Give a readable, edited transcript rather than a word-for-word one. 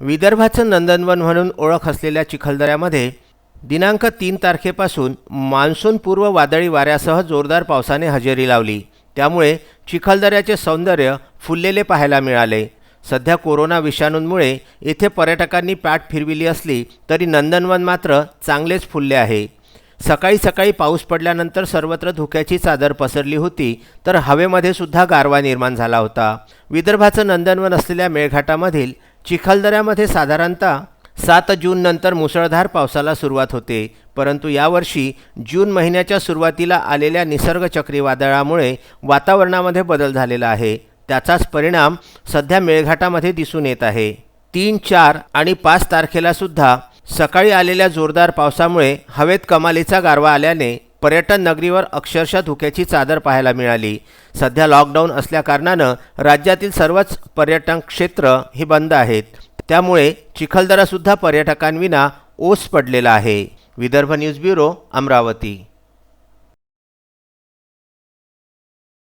विदर्भाचं नंदनवन म्हणून ओळख असलेल्या चिखलदऱ्यामध्ये दिनांक 3 तारखेपासून मान्सूनपूर्व वादळी वाऱ्यासह जोरदार पावसाने हजेरी लावली। त्यामुळे चिखलदऱ्याचे सौंदर्य फुललेले पाहायला मिळाले। सध्या कोरोना विषाणूंमुळे येथे पर्यटकांनी पाठ फिरविली असली तरी नंदनवन मात्र चांगलेच फुलले आहे। सकाळी सकाळी पाऊस पडल्यानंतर सर्वत्र धुक्याची चादर पसरली होती, तर हवेमध्ये सुद्धा गारवा निर्माण झाला होता। विदर्भाचं नंदनवन असलेल्या मेळघाटामधील चिखलदऱ्यामध्ये साधारणतः 7 जून नंतर मुसळधार पावसाला सुरुवात होते, परंतु यावर्षी जून महिन्याच्या सुरुवातीला आलेल्या निसर्ग चक्रीवादळामुळे वातावरणामध्ये बदल झालेला आहे। त्याचाच परिणाम सध्या मेळघाटामध्ये दिसून येत आहे। 3, 4 आणि 5 तारखेला सुद्धा सकाळी आलेल्या जोरदार पावसामुळे हवेत कमालीचा गारवा आल्याने पर्यटन नगरीवर अक्षरशः धुक्याची चादर पाहायला मिळाली। सध्या लॉकडाऊन असल्याकारणानं राज्यातील सर्वच पर्यटन क्षेत्र ही बंद आहेत, त्यामुळे चिखलदरा सुद्धा पर्यटकांविना ओस पडलेला आहे। Vidarbha news bureau, Amravati.